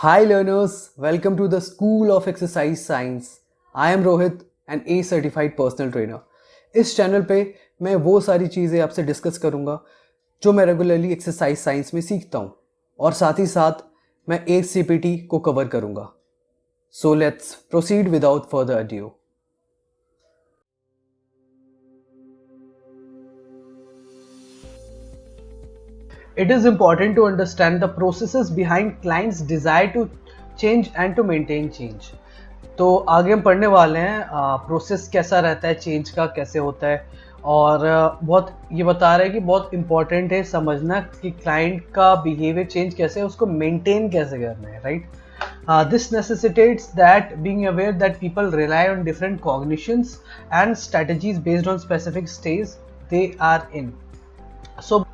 Hi learners, welcome to the School of Exercise Science. I am Rohit, an A certified personal trainer. इस channel पे मैं वो सारी चीज़ें आपसे डिस्कस करूँगा जो मैं रेगुलरली एक्सरसाइज साइंस में सीखता हूँ और साथ ही साथ मैं ACPT को कवर करूँगा. So let's proceed without further ado. It is important to understand the processes behind clients' desire to change and to maintain change. तो आगे हम पढ़ने वाले हैं प्रोसेस कैसा रहता है, चेंज का कैसे होता है और बहुत ये बता रहा है कि बहुत इंपॉर्टेंट है समझना कि क्लाइंट का बिहेवियर चेंज कैसे है, उसको मेंटेन कैसे करना है, right. This necessitates that being aware that people rely on different cognitions and strategies based on specific stage they are in. So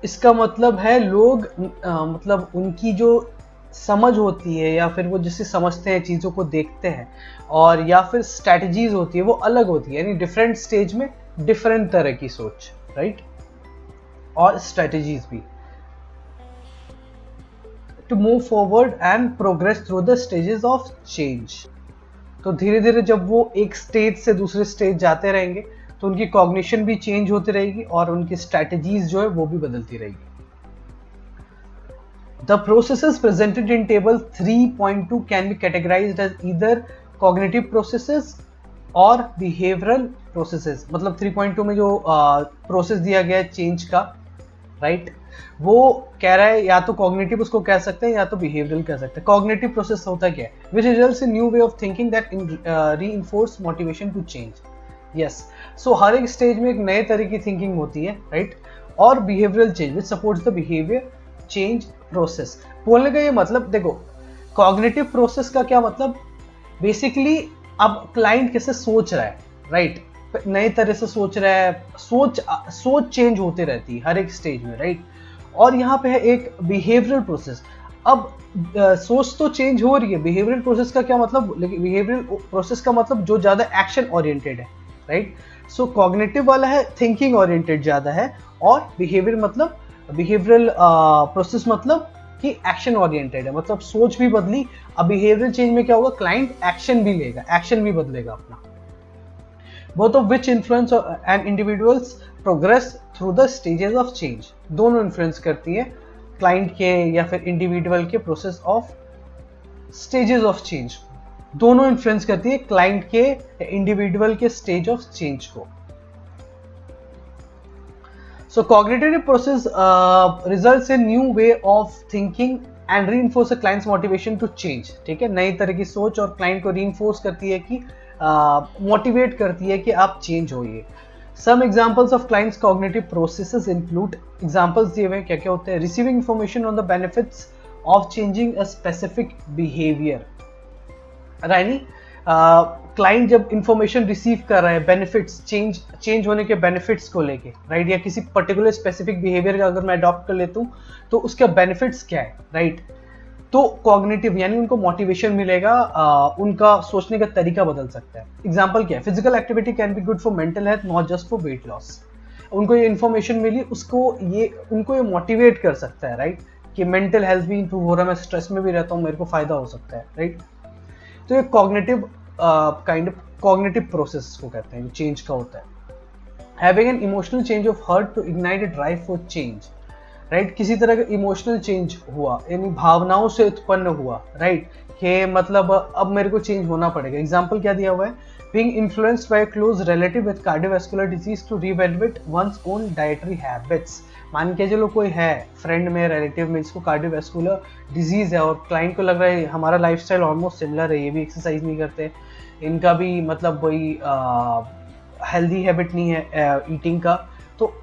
इसका मतलब है लोग मतलब उनकी जो समझ होती है या फिर वो जिससे समझते हैं, चीज़ों को देखते हैं और या फिर स्ट्रैटेजीज होती है वो अलग होती है, यानी डिफरेंट स्टेज में डिफरेंट तरह की सोच, राइट, और स्ट्रैटेजीज भी to move forward and progress through the stages of change. तो धीरे धीरे जब वो एक स्टेज से दूसरे स्टेज जाते रहेंगे तो उनकी कॉग्निशन भी चेंज होती रहेगी और उनकी स्ट्रैटेजीज जो है वो भी बदलती रहेगी. The processes presented in table 3.2 can be categorized as either cognitive processes or behavioral processes. मतलब 3.2 में जो प्रोसेस दिया गया है चेंज का, राइट, वो कह रहा है या तो कॉग्निटिव उसको कह सकते हैं या तो बिहेवियरल कह सकते हैं. कॉग्निटिव प्रोसेस होता क्या है? Which results in new way of thinking that reinforce motivation to change. Yes, so हर एक स्टेज में एक नए तरह की थिंकिंग होती है, राइट. और behavioural change which supports the behaviour change process. बोलने का ये मतलब, देखो, कॉग्निटिव प्रोसेस का क्या मतलब, बेसिकली अब क्लाइंट कैसे सोच रहा है, राइट, नए तरह से सोच रहा है, सोच चेंज होते रहती है हर एक स्टेज में, राइट. और यहाँ पे है एक बिहेवियरल प्रोसेस. अब सोच तो चेंज हो रही है, बिहेवियरल प्रोसेस का क्या मतलब, बिहेवियरल प्रोसेस का मतलब जो ज्यादा एक्शन ओरिएंटेड है, राइट. सो कॉग्निटिव वाला है थिंकिंग ओरिएंटेड ज्यादा है और बिहेवियरल प्रोसेस मतलब कि एक्शन ओरिएंटेड है, मतलब सोच भी बदली. अब बिहेवियरल चेंज में क्या होगा, क्लाइंट एक्शन भी लेगा, एक्शन भी बदलेगा अपना. Both of which influence and individuals progress through the stages of change. दोनों इन्फ्लुएंस करती है क्लाइंट के या फिर इंडिविजुअल के process of stages of change. दोनों इन्फ्लुएंस करती है क्लाइंट के इंडिविजुअल के स्टेज ऑफ चेंज को. So cognitive process results in new way of thinking and reinforce a client's motivation to change. ठीक है, नई तरह की सोच और क्लाइंट को reinforce करती है कि मोटिवेट करती है कि आप चेंज होइए. Some examples of clients' cognitive processes include, examples दिए हुए क्या क्या होते हैं, receiving information on the benefits of changing a specific behavior. राइनी, क्लाइंट जब इंफॉर्मेशन रिसीव कर रहा है बेनिफिट्स, चेंज होने के बेनिफिट्स को लेके, राइट, या किसी पर्टिकुलर स्पेसिफिक बिहेवियर का अगर मैं अडॉप्ट कर लेता हूँ तो उसका बेनिफिट्स क्या है, राइट. तो कॉग्निटिव यानी उनको मोटिवेशन मिलेगा, उनका सोचने का तरीका बदल सकता है. एग्जाम्पल क्या है, physical activity can be good for mental health not just for weight loss. उनको ये इन्फॉर्मेशन मिली, उनको ये मोटिवेट कर सकता है, राइट, कि मेंटल हेल्थ भी इंप्रूव हो रहा है, मैं स्ट्रेस में भी रहता हूँ, मेरे को फायदा हो सकता है, राइट. तो ये cognitive kind of cognitive process को कहते हैं जो चेंज का होता है. Having an emotional change of heart to ignite a drive for change, right. किसी तरह का इमोशनल चेंज हुआ, यानी भावनाओं से उत्पन्न हुआ, राइट, कि मतलब अब मेरे को चेंज होना पड़ेगा. एग्जाम्पल क्या दिया हुआ है, being influenced by a close relative with cardiovascular disease to reevaluate one's own dietary habits. मान के चलो कोई है फ्रेंड में, रिलेटिव में, जिसको कार्डियोवैस्कुलर डिजीज है और क्लाइंट को लग रहा है हमारा लाइफस्टाइल ऑलमोस्ट सिमिलर है, ये भी एक्सरसाइज नहीं करते, इनका भी मतलब वही हेल्दी हैबिट नहीं है ईटिंग का, तो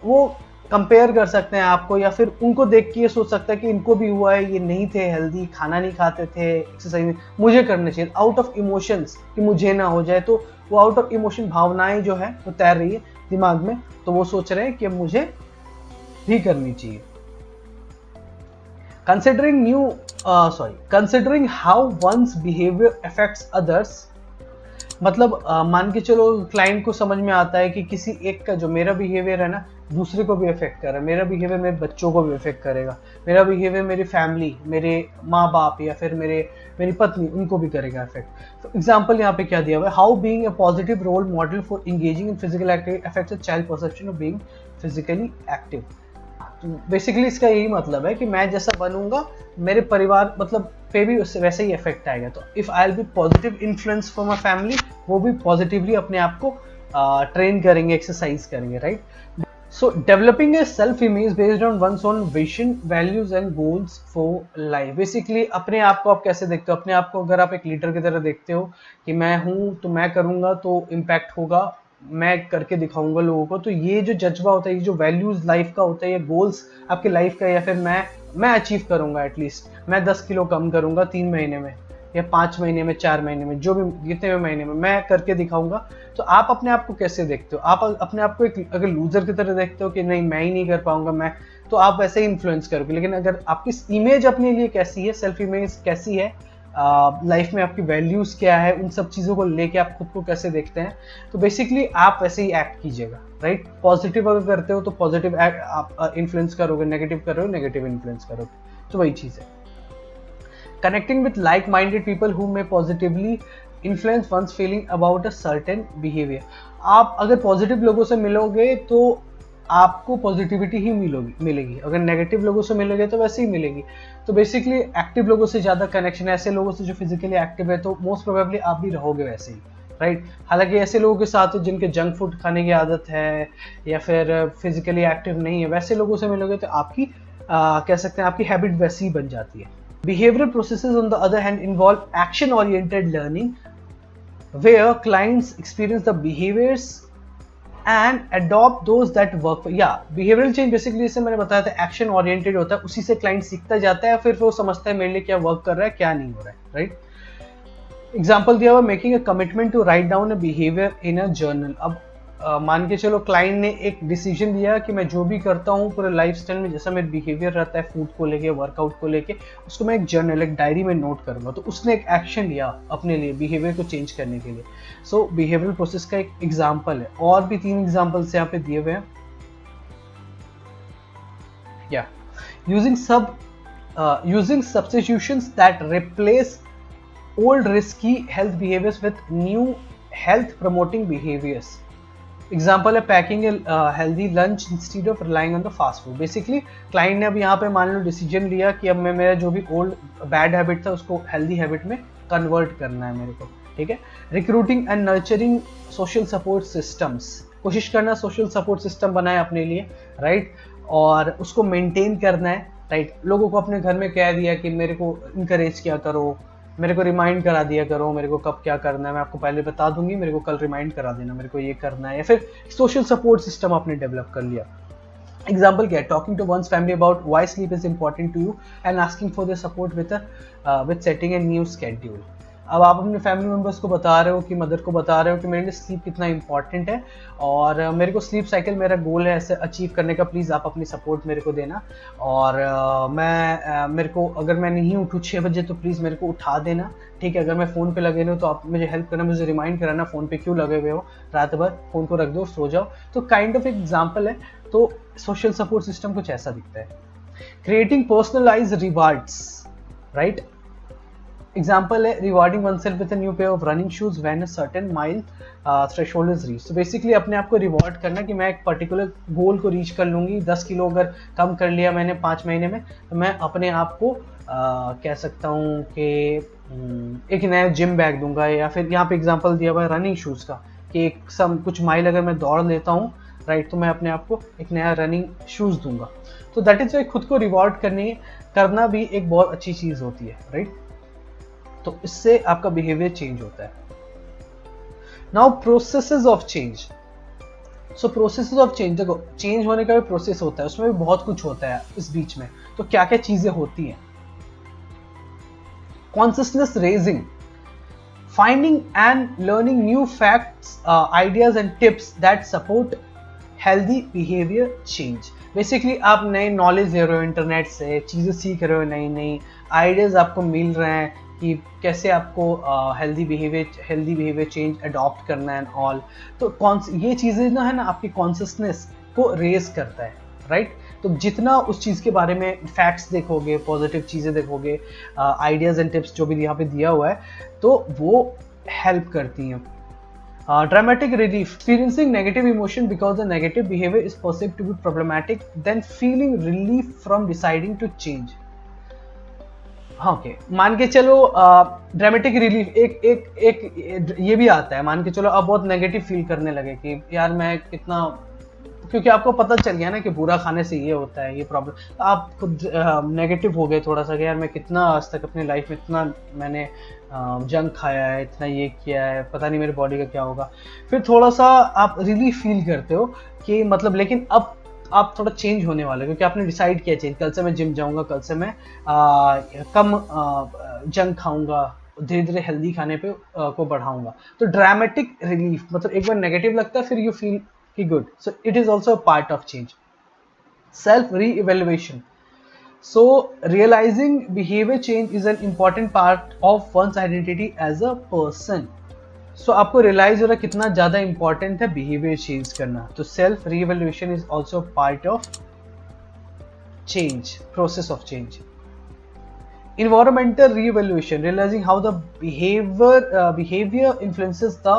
वो कंपेयर कर सकते हैं आपको, या फिर उनको देख के ये सोच सकता है कि इनको भी हुआ है, ये नहीं थे हेल्दी, खाना नहीं खाते थे, एक्सरसाइज मुझे करने चाहिए, आउट ऑफ इमोशंस कि मुझे ना हो जाए. तो वो आउट ऑफ इमोशन भावनाएं जो है वो तैर रही है दिमाग में, तो वो सोच रहे हैं कि मुझे भी करनी चाहिए. Considering how one's behaviour affects others. मतलब मान के चलो क्लाइंट को समझ में आता है कि किसी एक का जो मेरा बिहेवियर है ना दूसरे को भी इफेक्ट कर रहा है, मेरा बिहेवियर मेरे बच्चों को भी इफेक्ट करेगा, मेरा बिहेवियर मेरी फैमिली, मेरे माँ बाप या फिर मेरी पत्नी, उनको भी करेगा इफेक्ट। तो एग्जाम्पल यहाँ पे क्या दिया हुआ है, how being a positive role model for engaging in physical activity affects a child perception of being physically active. Basically इसका यही मतलब है कि मैं जैसा बनूंगा मेरे परिवार मतलब पे भी उससे वैसे ही इफेक्ट आएगा। तो if I will be positive influence for my family, वो भी पॉजिटिवली अपने आप को ट्रेन करेंगे, एक्सरसाइज करेंगे, right. So developing a self image based on one's own vision, values and goals for life. Basically अपने आप को आप कैसे देखते हो, अपने आप को अगर आप एक लीडर की तरह देखते हो कि मैं हूँ तो मैं करूँगा तो इम्पैक्ट होगा, मैं करके दिखाऊंगा लोगों को, तो ये जो जज्बा होता है, ये जो वैल्यूज लाइफ का होता है, ये गोल्स आपके लाइफ का, या फिर मैं अचीव करूंगा, एटलीस्ट मैं 10 किलो कम करूंगा 3 महीने में या 5 महीने में, 4 महीने में, जो भी जितने भी महीने में मैं करके दिखाऊंगा। तो आप अपने आप को कैसे देखते हो, आप अपने आप को एक अगर लूजर की तरह देखते हो कि नहीं मैं ही नहीं कर पाऊंगा, मैं, तो आप वैसे ही इन्फ्लुएंस करोगे। लेकिन अगर आपकी इमेज अपने लिए कैसी है, सेल्फ इमेज कैसी है, लाइफ में आपकी वैल्यूज क्या है, उन सब चीज़ों को लेके आप खुद को कैसे देखते हैं, तो बेसिकली आप वैसे ही एक्ट कीजिएगा, राइट। पॉजिटिव अगर करते हो तो पॉजिटिव आप इन्फ्लुएंस करोगे, नेगेटिव कर रहे हो नेगेटिव इन्फ्लुएंस करोगे, तो वही चीज़ है। Connecting with like minded people who may positively influence one's feeling about a certain behaviour. आप अगर पॉजिटिव लोगों से मिलोगे तो आपको पॉजिटिविटी ही मिलेगी, अगर नेगेटिव लोगों से मिलोगे तो वैसे ही मिलेगी। तो बेसिकली एक्टिव लोगों से ज़्यादा कनेक्शन, ऐसे लोगों से जो फिजिकली एक्टिव है, तो मोस्ट प्रोबेबली आप भी रहोगे वैसे ही, राइट। हालांकि ऐसे लोगों के साथ जिनके जंक फूड खाने की आदत है या फिर फिजिकली एक्टिव नहीं है, वैसे लोगों से मिलोगे तो आपकी कह सकते हैं आपकी हैबिट वैसी ही बन जाती है। Behavioural processes on the other hand involve action oriented learning where clients experience the behaviours and adopt those that work. या बिहेवियरल चेंज बेसिकली, जैसे मैंने बताया था, एक्शन ओरिएंटेड होता है, उसी से क्लाइंट सीखता जाता है, फिर वो समझता है मेरे लिए क्या वर्क कर रहा है क्या नहीं हो रहा है, राइट। एग्जाम्पल दिया हुआ, making a commitment to write down a behaviour in a journal. अब मान के चलो क्लाइंट ने एक डिसीजन लिया कि मैं जो भी करता हूँ पूरे लाइफ स्टाइल में, जैसा मेरा बिहेवियर रहता है फूड को लेके, वर्कआउट को लेके, उसको मैं एक जर्नल, एक डायरी में नोट करूंगा। तो उसने एक एक्शन लिया अपने लिए बिहेवियर को चेंज करने के लिए। सो बिहेवियरल प्रोसेस का एक एग्जाम्पल है। और भी 3 एग्जाम्पल्स यहाँ पे दिए हुए हैं। या using substitutions that replace old risky health behaviors with new health promoting behaviors. Example है packing healthy lunch instead of relying on the fast food. Basically client ने अब यहाँ पे मान लो डिसीजन लिया कि अब मैं मेरा जो भी ओल्ड बैड हैबिट था उसको हेल्दी हैबिट में कन्वर्ट करना है मेरे को, ठीक है। Recruiting and nurturing social support systems, कोशिश करना सोशल सपोर्ट सिस्टम बनाए अपने लिए, राइट, और उसको मेंटेन करना है, राइट। लोगों को अपने घर में कह दिया कि मेरे को इंकरेज किया करो, मेरे को रिमाइंड करा दिया करो, मेरे को कब क्या करना है मैं आपको पहले बता दूंगी, मेरे को कल रिमाइंड करा देना मेरे को ये करना है। या फिर सोशल सपोर्ट सिस्टम आपने डेवलप कर लिया। एग्जाम्पल क्या है, talking to one's family about why sleep is important to you and asking for their support with setting a new schedule. अब आप अपने फैमिली मेम्बर्स को बता रहे हो कि मदर को बता रहे हो कि मेरे लिए स्लीप कितना इंपॉर्टेंट है और मेरे को स्लीप साइकिल मेरा गोल है ऐसे अचीव करने का, प्लीज़ आप अपनी सपोर्ट मेरे को देना। और मेरे को अगर मैं नहीं उठूँ 6 बजे तो प्लीज़ मेरे को उठा देना, ठीक है। अगर मैं फ़ोन पे लगे हूँ तो आप मुझे हेल्प करना, मुझे रिमाइंड कराना फ़ोन पे क्यों लगे हुए हो, रात भर फ़ोन को रख दो सो जाओ। तो काइंड ऑफ एग्जाम्पल है। तो सोशल सपोर्ट सिस्टम कुछ ऐसा दिखता है। Creating personalized rewards, right. Example है rewarding oneself with a new pair of running shoes when a certain mile threshold is reach. तो बेसिकली अपने आप को रिवॉर्ड करना कि मैं एक पर्टिकुलर गोल को रीच कर लूँगी। 10 किलो अगर कम कर लिया मैंने 5 महीने में, तो मैं अपने आप को कह सकता हूँ कि एक नया जिम बैग दूंगा। या फिर यहाँ पे एग्जाम्पल दिया हुआ है रनिंग शूज़ का कि कुछ माइल अगर मैं दौड़ लेता हूँ, राइट, तो मैं अपने आप को एक नया रनिंग शूज़ दूंगा। तो दैट इज वाई खुद को रिवॉर्ड करना भी एक बहुत अच्छी चीज़ होती है, राइट। तो इससे आपका बिहेवियर चेंज होता है। Now processes of change. So processes of change, देखो चेंज होने का भी प्रोसेस होता है, उसमें भी बहुत कुछ होता है इस बीच में। तो क्या क्या चीजें होती हैं? Consciousness raising, finding and learning new facts, ideas and tips that support healthy behaviour change. Basically आप नए नॉलेज ले रहे हो, इंटरनेट से चीज़ें सीख रहे हो, नई आइडियाज आपको मिल रहे हैं कि कैसे आपको हेल्दी बिहेवियर चेंज अडॉप्ट करना है एंड ऑल। तो ये चीज़ें ना है ना आपकी कॉन्शियसनेस को रेज करता है, राइट। तो जितना उस चीज़ के बारे में फैक्ट्स देखोगे, पॉजिटिव चीज़ें देखोगे, आइडियाज़ एंड टिप्स जो भी यहाँ पे दिया हुआ है, तो वो हेल्प करती हैं। Dramatic relief, experiencing negative emotion because the negative behavior is perceived to be problematic, then feeling relief from deciding to change. हाँ, ओके, मान के चलो ड्रामेटिक रिलीफ एक ये भी आता है। मान के चलो अब बहुत नेगेटिव फील करने लगे कि यार मैं कितना, क्योंकि आपको पता चल गया ना कि बुरा खाने से ये होता है, ये प्रॉब्लम, तो आप खुद नेगेटिव हो गए थोड़ा सा कि यार मैं कितना आज तक अपनी लाइफ में इतना मैंने जंक खाया है, इतना ये किया है, पता नहीं मेरी बॉडी का क्या होगा। फिर थोड़ा सा आप रिलीफ फील करते हो कि मतलब, लेकिन अब आप थोड़ा चेंज होने वाले हो क्योंकि आपने डिसाइड किया चेंज, कल से मैं जिम जाऊंगा, कल से मैं कम जंक खाऊंगा, धीरे धीरे हेल्दी खाने पे को बढ़ाऊंगा। तो ड्रामेटिक रिलीफ मतलब एक बार नेगेटिव लगता है, फिर यू फील कि good, so it is also a part of change. Self re evaluation, so realizing behavior change is an important part of one's identity as a person. So आपको realise हो रहा है कितना ज़्यादा इंपॉर्टेंट है behaviour change करना। तो self reevaluation is also part of change, process of change. Environmental re-evaluation, realizing how the behavior influences the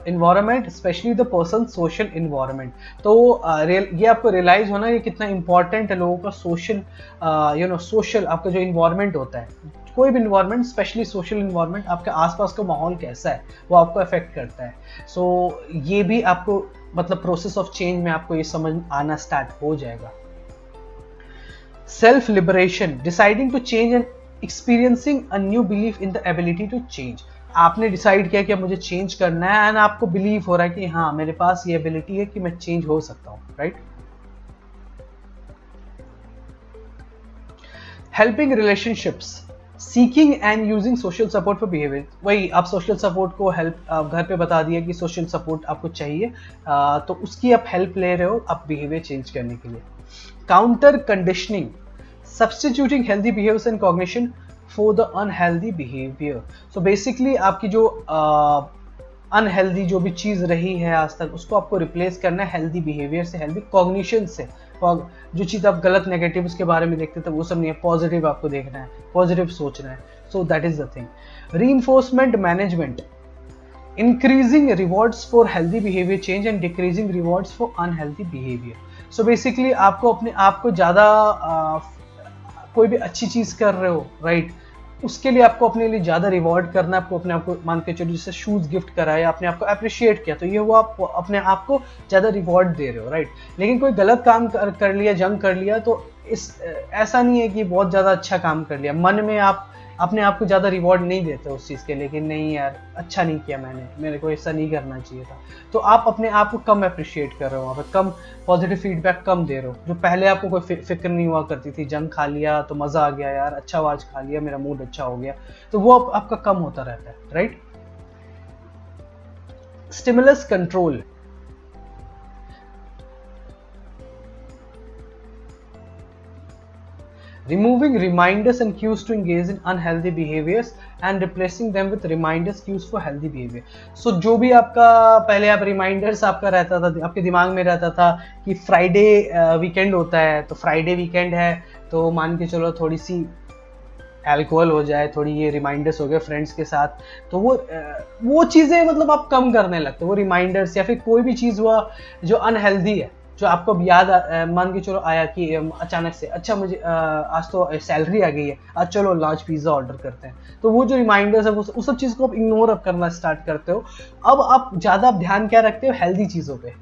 environment, especially the person's social environment. तो ये आपको रियलाइज होना ये कितना इंपॉर्टेंट है लोगों का सोशल, सोशल आपका जो इन्वायरमेंट होता है, कोई भी इन्वायरमेंट, स्पेशली सोशल इन्वायरमेंट, आपके आसपास का माहौल कैसा है वो आपको अफेक्ट करता है। सो ये भी आपको मतलब प्रोसेस ऑफ चेंज में आपको ये समझ आना स्टार्ट हो जाएगा। Self liberation, deciding to change and experiencing a new belief in the ability to change. आपने डिसाइड किया कि मुझे चेंज करना है एंड आपको बिलीव हो रहा है कि हाँ मेरे पास ये एबिलिटी है कि मैं चेंज हो सकता हूँ, right. Helping relationships, seeking and using social support for behaviour. वही आप सोशल सपोर्ट को हेल्प घर पे बता दिया कि सोशल सपोर्ट आपको चाहिए, तो उसकी आप हेल्प ले रहे हो आप बिहेवियर चेंज करने के लिए। Counter conditioning, substituting healthy behaviours and cognition for the unhealthy behaviour. So basically आपकी जो अनहेल्दी जो भी चीज़ रही है आज तक, उसको आपको रिप्लेस करना है हेल्दी बिहेवियर से, हेल्दी कॉग्निशन से। जो चीज़ आप गलत नेगेटिव उसके बारे में देखते थे वो सब नहीं है, पॉजिटिव आपको देखना है, पॉजिटिव सोचना है। So that is the thing. Reinforcement management, increasing rewards for healthy behaviour change and decreasing rewards for unhealthy behaviour. So basically आपको अपने आप को ज़्यादा कोई भी अच्छी चीज़ कर रहे हो, राइट, उसके लिए आपको अपने लिए ज़्यादा रिवॉर्ड करना है। आपको अपने आप को मान के चलो जैसे शूज़ गिफ्ट कराया, अपने आप को अप्रिशिएट किया, तो ये वो आप अपने आप को ज़्यादा रिवॉर्ड दे रहे हो, राइट। लेकिन कोई गलत काम कर लिया, जंग कर लिया, तो ऐसा नहीं है कि बहुत ज़्यादा अच्छा काम कर लिया, मन में आप अपने आप को ज़्यादा रिवॉर्ड नहीं देते उस चीज़ के लिए कि नहीं यार अच्छा नहीं किया मैंने, मेरे को ऐसा नहीं करना चाहिए था। तो आप अपने आप को कम अप्रिशिएट कर रहे हो, वहाँ पर कम पॉजिटिव फीडबैक कम दे रहे हो। जो पहले आपको कोई फिक्र नहीं हुआ करती थी, जंग खा लिया तो मज़ा आ गया यार, अच्छा आवाज़ खा लिया मेरा मूड अच्छा हो गया, तो वो आपका कम होता रहता है, right. Stimulus control, removing reminders and cues to engage in unhealthy behaviors and replacing them with reminders cues for healthy behavior. So जो भी आपका पहले आप रिमाइंडर्स आपका रहता था, आपके दिमाग में रहता था कि फ्राइडे वीकेंड होता है, तो फ्राइडे वीकेंड है तो मान के चलो थोड़ी सी अल्कोहल हो जाए, थोड़ी ये रिमाइंडर्स हो गए फ्रेंड्स के साथ, तो वो चीज़ें मतलब आप कम करने लगते हो, वो रिमाइंडर्स। या फिर कोई भी चीज़ हुआ जो अनहेल्दी है, जो आपको याद मान के चलो आया कि अचानक से अच्छा मुझे आज तो सैलरी आ गई है, आज चलो लार्ज पिज़्ज़ा ऑर्डर करते हैं, तो वो जो रिमाइंडर्स है वो उस सब चीज़ को आप इग्नोर अब करना स्टार्ट करते हो। अब आप ज़्यादा ध्यान क्या रखते हो, हेल्दी चीज़ों पे,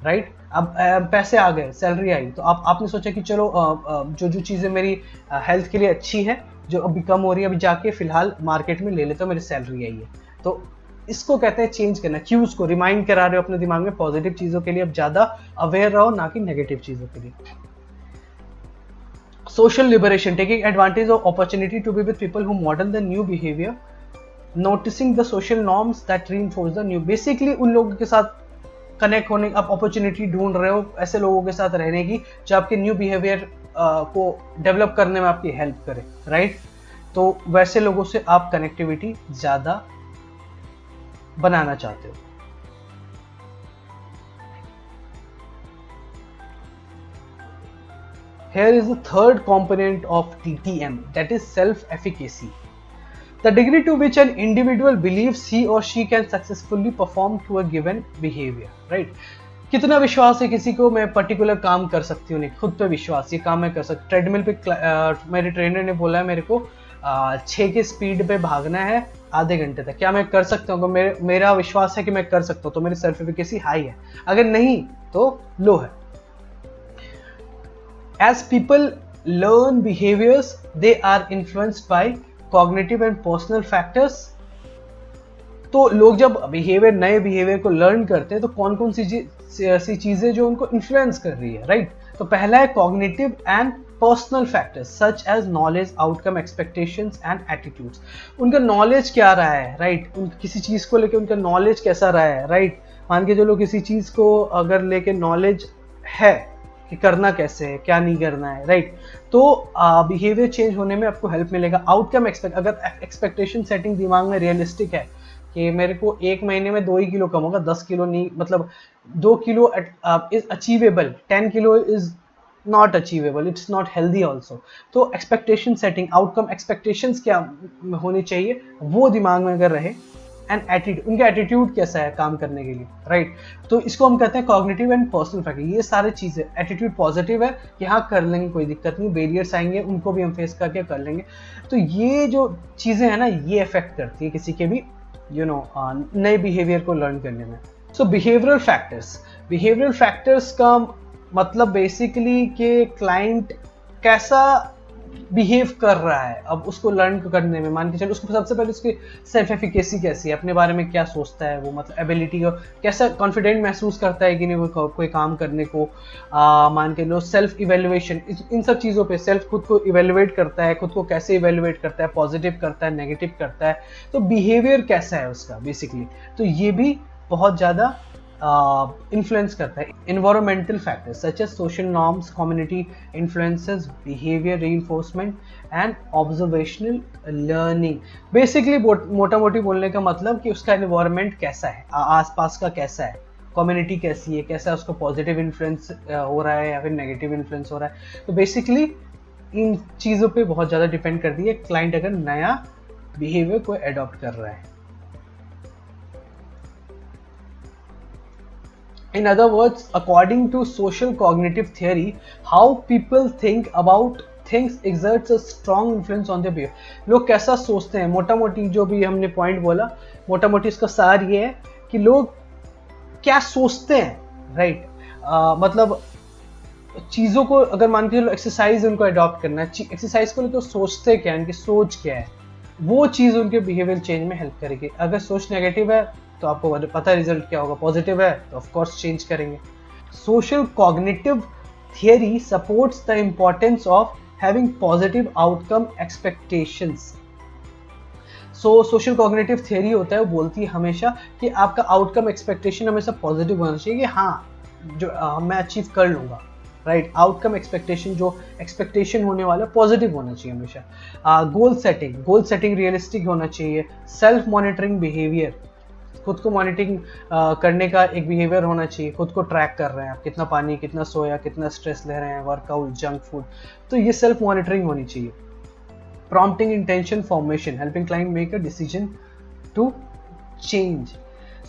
राइट। अब पैसे आ गए, सैलरी आई, तो आपने सोचा कि चलो जो चीज़ें मेरी हेल्थ के लिए अच्छी है, जो अभी कम हो रही है, अभी जाके फिलहाल मार्केट में ले लेता हूँ, मेरी सैलरी आई है। तो इसको कहते हैं चेंज करना, क्यूज को रिमाइंड करा रहे हो अपने दिमाग में, पॉजिटिव चीज़ों के लिए अब ज़्यादा अवेयर रहो, ना कि नेगेटिव चीज़ों के लिए। Social liberation, taking advantage of opportunity to be with people who model the new behaviour, noticing the social norms that reinforce the new. Basically उन लोगों के साथ कनेक्ट होने, आप अपॉर्चुनिटी ढूंढ रहे हो ऐसे लोगों के साथ रहने की जो आपके न्यू बिहेवियर को डेवलप करने में आपकी हेल्प करे, राइट। तो वैसे लोगों से आप कनेक्टिविटी ज़्यादा बनाना चाहते हो। here is the third component of TTM, that is self-efficacy. The degree to which an individual believes he or she can successfully perform to a given behavior, right? कितना विश्वास है किसी को मैं पर्टिकुलर काम कर सकती हूँ, नहीं, खुद पे विश्वास, ये काम मैं कर सकती। ट्रेडमिल पे मेरे ट्रेनर ने बोला है मेरे को 6 के स्पीड पे भागना है आधे घंटे तक, क्या मैं कर सकता हूँ? मेरा विश्वास है कि मैं कर सकता हूँ, तो मेरी सेल्फ एफिकेसी हाई है। अगर नहीं तो लो है। As people learn behaviors, they are influenced by cognitive and personal factors. तो लोग जब नए बिहेवियर को लर्न करते हैं तो कौन कौन सी चीजें जो उनको इन्फ्लुएंस कर रही है, राइट? तो पहला है cognitive and personal factors such as knowledge, outcome, expectations and attitudes. उनका नॉलेज क्या रहा है, राइट? किसी चीज को लेके उनका नॉलेज कैसा रहा है, राइट? मान के चलो किसी चीज को अगर लेके नॉलेज है कि करना कैसे है, क्या नहीं करना है, राइट? तो बिहेवियर चेंज होने में आपको हेल्प मिलेगा। आउटकम अगर एक्सपेक्टेशन सेटिंग दिमाग में रियलिस्टिक है कि मेरे को 1 महीने में 2 ही किलो कम होगा, 10 किलो नहीं, मतलब 2 kilo is achievable, 10 kilo is not achievable, it's not healthy also. तो एक्सपेक्टेशन सेटिंग, आउटकम एक्सपेक्टेशंस क्या होनी चाहिए वो दिमाग में अगर रहे, एंड एटीट्यूड, उनका एटीट्यूड कैसा है काम करने के लिए, राइट? तो इसको हम कहते हैं कॉग्निटिव एंड पर्सनल फैक्टर। ये सारे चीजें, एटीट्यूड पॉजिटिव है कि हाँ कर लेंगे, कोई दिक्कत नहीं, बैरियर्स आएंगे उनको भी हम फेस करके कर लेंगे। तो ये जो चीजें हैं ना, ये अफेक्ट करती है किसी के भी नए बिहेवियर को लर्न करने में। सो बिहेवियरल फैक्टर्स का मतलब बेसिकली कि क्लाइंट कैसा बिहेव कर रहा है अब उसको लर्न करने में। मान के चलो उसको सबसे पहले उसकी सेल्फ एफिकेसी कैसी है, अपने बारे में क्या सोचता है वो, मतलब एबिलिटी, और कैसा कॉन्फिडेंट महसूस करता है कि नहीं वो कोई काम करने को। मान के लो सेल्फ इवेल्युएशन, इन सब चीज़ों पे सेल्फ खुद को इवेल्युएट करता है, खुद को कैसे इवेल्युएट करता है, पॉजिटिव करता है, नेगेटिव करता है, तो बिहेवियर कैसा है उसका बेसिकली। तो ये भी बहुत ज़्यादा इन्फ्लुएंस करता है। Environmental factors such as social norms, community influences, behaviour reinforcement and observational learning. Basically मोटा मोटी बोलने का मतलब कि उसका इन्वायरमेंट कैसा है, आसपास का कैसा है, कम्युनिटी कैसी है, कैसा उसको पॉजिटिव इन्फ्लुएंस हो रहा है या फिर नेगेटिव इन्फ्लुएंस हो रहा है। तो बेसिकली इन चीज़ों पे बहुत ज़्यादा डिपेंड करती है क्लाइंट अगर नया बिहेवियर को अडॉप्ट कर रहा है। In other words, according to social cognitive theory, how people think about things exerts a strong influence on their behavior. लोग कैसा सोचते हैं, मोटा मोटी जो भी हमने पॉइंट बोला, मोटा मोटी इसका सार ये है कि लोग क्या सोचते हैं, राइट? मतलब चीज़ों को अगर मान के चलो एक्सरसाइज उनको अडॉप्ट करना है, एक्सरसाइज को लेकर सोचते क्या है, उनकी सोच क्या है, वो चीज़ उनके बिहेवियर चेंज में हेल्प करेगी। अगर सोच नेगेटिव है तो आपको पता है रिजल्ट क्या होगा, पॉजिटिव है तो ऑफ कोर्स चेंज करेंगे। Social cognitive theory supports the importance of having positive outcome expectations. So social cognitive theory होता है, वो बोलती है हमेशा कि आपका आउटकम एक्सपेक्टेशन हमेशा पॉजिटिव होना चाहिए कि हाँ जो मैं अचीव कर लूँगा, राइट? आउटकम एक्सपेक्टेशन, जो एक्सपेक्टेशन होने वाला पॉजिटिव होना चाहिए हमेशा। गोल सेटिंग रियलिस्टिक होना चाहिए। सेल्फ मॉनिटरिंग बिहेवियर, खुद को मॉनिटरिंग करने का एक बिहेवियर होना चाहिए, खुद को ट्रैक कर रहे हैं आप, कितना पानी, कितना सोया, कितना स्ट्रेस ले रहे हैं, वर्कआउट, जंक फूड, तो ये सेल्फ मॉनिटरिंग होनी चाहिए। Prompting intention formation, helping client make a decision to change.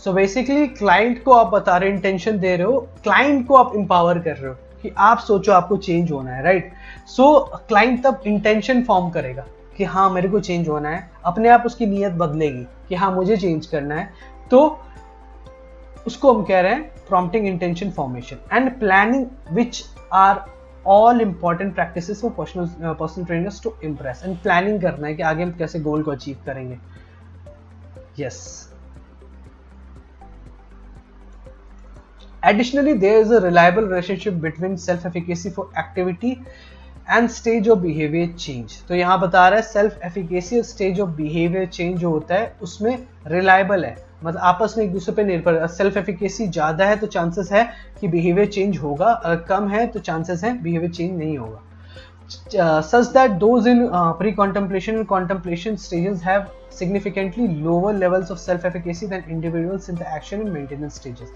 So basically client को आप बता रहे, इंटेंशन दे रहे हो, क्लाइंट को आप एम्पावर कर रहे हो कि आप सोचो आपको चेंज होना है, राइट? सो क्लाइंट तब इंटेंशन फॉर्म करेगा कि हाँ मेरे को चेंज होना है, अपने आप उसकी नीयत बदलेगी कि हाँ मुझे चेंज करना है। तो उसको हम कह रहे हैं prompting intention formation and planning, which are all important practices for personal trainers to impress. And planning करना है कि आगे हम कैसे गोल को अचीव करेंगे। Yes, additionally there is a reliable relationship between self efficacy for activity and stage of behavior change। तो यहाँ बता रहा है सेल्फ एफिकेसी और स्टेज ऑफ बिहेवियर चेंज जो होता है उसमें रिलायबल है, मतलब आपस में एक दूसरे पे निर्भर है। सेल्फ एफिकेसी ज़्यादा है तो चांसेस है कि बिहेवियर चेंज होगा, अगर कम है तो चांसेस है बिहेवियर चेंज नहीं होगा। such that those in pre-contemplation and contemplation stages have significantly lower levels of self-efficacy than individuals in the action and maintenance stages.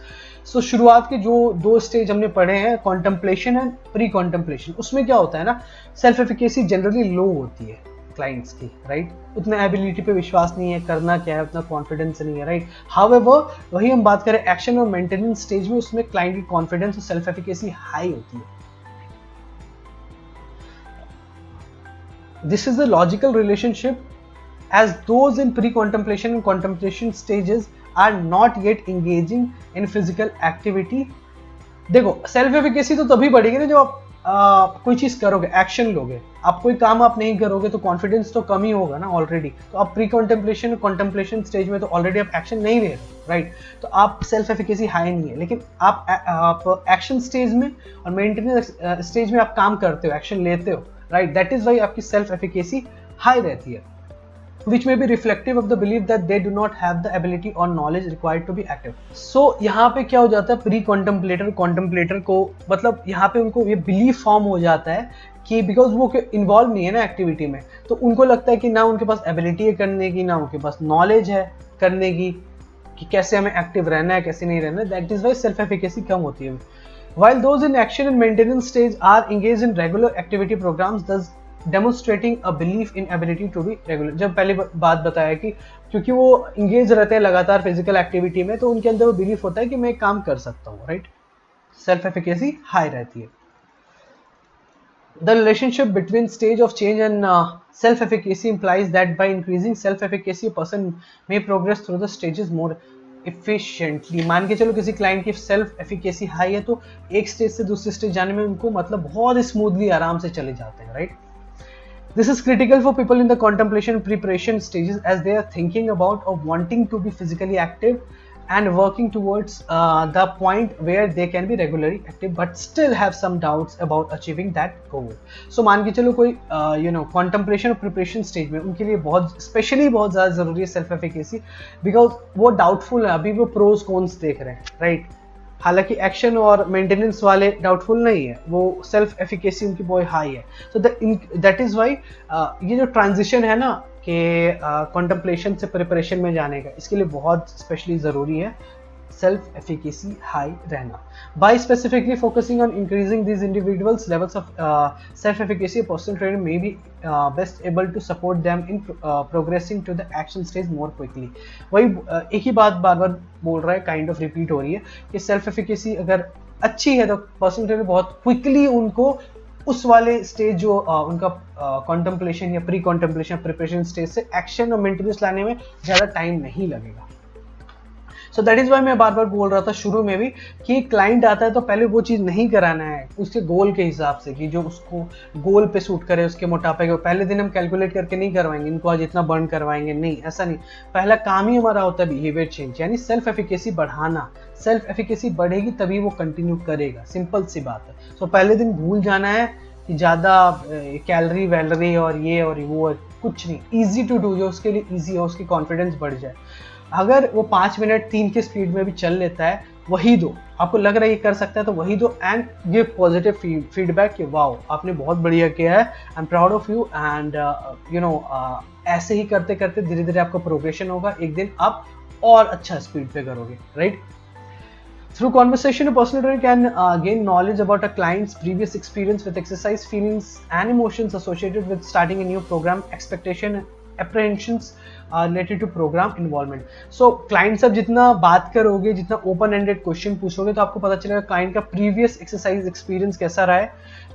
So शुरुआत के जो 2 स्टेज हमने पढ़े हैं, contemplation and pre-contemplation, उसमें क्या होता है ना, self efficacy generally low होती है क्लाइंट्स की, राइट? उतना एबिलिटी पे विश्वास नहीं है, करना क्या है उतना कॉन्फिडेंस नहीं है, राइट? हाउएवर वही हम बात करें एक्शन और मेंटेनेंस स्टेज में, उसमें क्लाइंट की कॉन्फिडेंस और सेल्फ एफिकेसी हाई होती है. This is the logical relationship, as those in pre-contemplation and contemplation stages are not yet engaging in physical activity. देखो सेल्फ एफिकेसी तो तभी बढ़ेगी ना जब आप कोई चीज करोगे, एक्शन लोगे. आप कोई काम आप नहीं करोगे तो कॉन्फिडेंस तो कम ही होगा ना ऑलरेडी. तो आप प्री कॉन्टेम्पलेशन कॉन्टेम्पलेशन स्टेज में तो ऑलरेडी आप एक्शन नहीं ले रहे, राइट? तो आप सेल्फ एफिकेसी हाई नहीं है. लेकिन आप एक्शन स्टेज में और मेंटेनेंस स्टेज में आप काम करते हो, एक्शन लेते हो, राइट? दैट इज वाई आपकी सेल्फ एफिकेसी हाई रहती है, which may be reflective of the belief that they do not have the ability or knowledge required to be active. So यहाँ पे क्या हो जाता है, प्री कॉन्टेम्पलेटर को मतलब यहाँ पे उनको ये बिलीफ फॉर्म हो जाता है कि बिकॉज वो इन्वॉल्व नहीं है ना एक्टिविटी में, तो उनको लगता है कि ना उनके पास एबिलिटी है करने की, ना उनके पास नॉलेज है करने की कि कैसे हमें एक्टिव रहना है, कैसे नहीं रहना है. That is why self efficacy कम होती है. While those in action and maintenance stage are engaged in regular activity programs, thus demonstrating a belief in ability to be regular. जब पहली बात बताया कि क्योंकि वो इंगेज रहते हैं लगातार फिजिकल एक्टिविटी में, तो उनके अंदर वो बिलीफ होता है कि मैं काम कर सकता हूँ, राइट? सेल्फ एफिकेसी हाई रहती है. The relationship between stage of change and self-efficacy implies that by increasing self-efficacy, a person may progress through the stages more efficiently. मान के चलो किसी क्लाइंट की सेल्फ एफिकेसी हाई है तो एक स्टेज से दूसरे स्टेज जाने में उनको मतलब बहुत स्मूथली आराम से चले जाते हैं, right? This is critical for people in the contemplation preparation stages, as they are thinking about or wanting to be physically active and working towards the point where they can be regularly active but still have some doubts about achieving that goal. So मान के चलो कोई contemplation और preparation stage में उनके लिए बहुत specially बहुत ज़्यादा ज़रूरी है सेल्फ एफिकेसी, बिकॉज वो डाउटफुल है, अभी वो प्रोज कॉन्स देख रहे हैं, राइट? हालांकि एक्शन और मेंटेनेंस वाले डाउटफुल नहीं है, वो सेल्फ एफिकेसी उनकी बहुत हाई है. सो दैट इज वाई ये जो ट्रांजिशन है ना कि कॉन्टेम्पलेशन से प्रिपरेशन में जाने का, इसके लिए बहुत स्पेशली ज़रूरी है सेल्फ एफिकेसी हाई रहना. By specifically focusing on increasing these individuals' levels of self-efficacy, a personal trainer may be best able to support them in progressing to the action stage more quickly. वही एक ही बात बार बार बोल रहा है, kind of repeat हो रही है कि सेल्फ एफिकेसी अगर अच्छी है तो पर्सनल ट्रेनर बहुत क्विकली उनको उस वाले स्टेज जो उनका कॉन्टेम्पलेशन या प्री कॉन्टेम्पलेशन प्रिपरेशन स्टेज से एक्शन और मेंटेनेंस लाने में ज़्यादा टाइम नहीं लगेगा. सो दैट इज वाई मैं बार बार बोल रहा था शुरू में भी कि क्लाइंट आता है तो पहले वो चीज़ नहीं कराना है उसके गोल के हिसाब से कि जो उसको गोल पे सूट करे, उसके मोटापे के. पहले दिन हम कैलकुलेट करके नहीं करवाएंगे इनको आज इतना बर्न करवाएंगे, नहीं, ऐसा नहीं. पहला काम ही हमारा होता है बिहेवियर चेंज, यानी सेल्फ एफिकेसी बढ़ाना. सेल्फ एफिकेसी बढ़ेगी तभी वो कंटिन्यू करेगा, सिंपल सी बात है. सो पहले दिन भूल जाना है कि ज़्यादा कैलोरी वैलरी और ये और वो, कुछ नहीं. ईजी टू डू, जो उसके लिए ईजी हो, उसकी कॉन्फिडेंस बढ़ जाए. अगर वो 5 मिनट 3 की स्पीड में भी चल लेता है, वही दो. आपको लग रहा है ये कर सकता है तो वही दो, एंड गिव पॉजिटिव फीडबैक कि वाओ आपने बहुत बढ़िया किया है, I am proud of you, and ऐसे ही करते करते धीरे धीरे आपका प्रोग्रेशन होगा. एक दिन आप और अच्छा स्पीड पे करोगे, right? Through conversation, a personal trainer can gain knowledge about a client's previous experience with exercise, feelings and emotions associated with starting a new program, expectation, apprehensions related to program involvement. So client से जितना बात करोगे, जितना open ended question पूछोगे, तो आपको पता चलेगा client का previous exercise experience कैसा रहा है,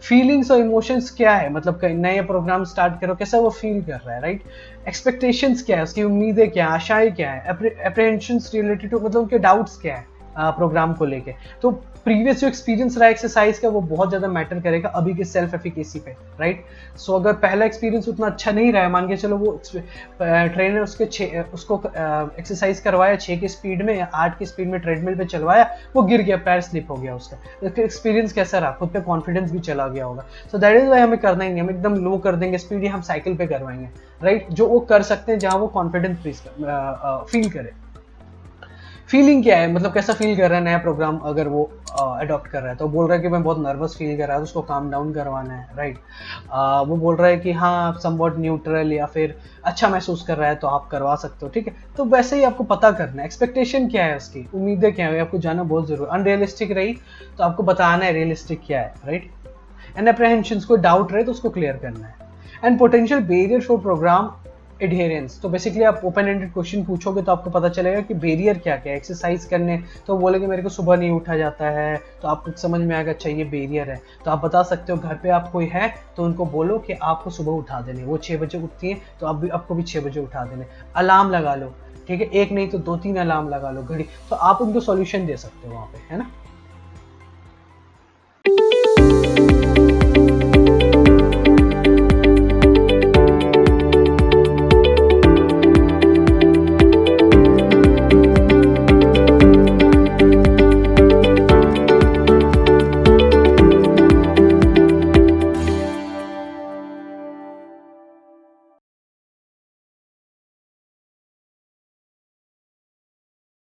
feelings और emotions क्या है, मतलब नया प्रोग्राम स्टार्ट करो कैसा वो फील कर रहा है, राइट? एक्सपेक्टेशंस क्या है, उसकी उम्मीदें क्या है, आशाएं क्या है, apprehensions related to मतलब उनके डाउट्स क्या है प्रोग्राम को लेके. तो प्रीवियस जो एक्सपीरियंस रहा है एक्सरसाइज का वो बहुत ज़्यादा मैटर करेगा अभी के सेल्फ एफिकेसी पे, राइट? सो अगर पहला एक्सपीरियंस उतना अच्छा नहीं रहा है, मान के चलो वो ट्रेनर उसको एक्सरसाइज करवाया 6 की स्पीड में या 8 की स्पीड में ट्रेडमिल पे चलवाया, वो गिर गया, पैर स्लिप हो गया उसका, तो एक्सपीरियंस कैसा रहा, खुद पे कॉन्फिडेंस भी चला गया होगा. सो दैट इज वाई हमें करना ही नहीं, हम एकदम लो कर देंगे स्पीड, हम साइकिल पे करवाएंगे, राइट? जो वो कर सकते हैं जहाँ वो कॉन्फिडेंस फील करे. फीलिंग क्या है, मतलब कैसा फील कर रहा है नया प्रोग्राम अगर वो अडॉप्ट कर रहा है, तो बोल रहा है कि मैं बहुत नर्वस फील कर रहा है, तो उसको काम डाउन करवाना है, राइट। वो बोल रहा है कि हाँ समवॉट न्यूट्रल या फिर अच्छा महसूस कर रहा है तो आप करवा सकते हो, ठीक है। तो वैसे ही आपको पता करना है एक्सपेक्टेशन क्या है उसकी, उम्मीदें क्या है, आपको जानना बहुत जरूरी। अनरियलिस्टिक रही तो आपको बताना है रियलिस्टिक क्या है, राइट। एंड अप्रहेंशंस, को डाउट रहे तो उसको क्लियर करना है। And potential barrier for program adherence, तो बेसिकली आप ओपन एंडेड क्वेश्चन पूछोगे तो आपको पता चलेगा कि बैरियर क्या क्या है। एक्सरसाइज करने तो बोलेगे मेरे को सुबह नहीं उठा जाता है, तो आपको समझ में आएगा अच्छा ये बैरियर है। तो आप बता सकते हो घर पे आप कोई है तो उनको बोलो कि आपको सुबह उठा देने, वो 6 बजे उठती है तो आपको भी 6 बजे उठा देने। अलार्म लगा लो, ठीक है, एक नहीं तो 2-3 अलार्म लगा लो घड़ी, तो आप उनको सॉल्यूशन दे सकते हो वहाँ पे, है ना।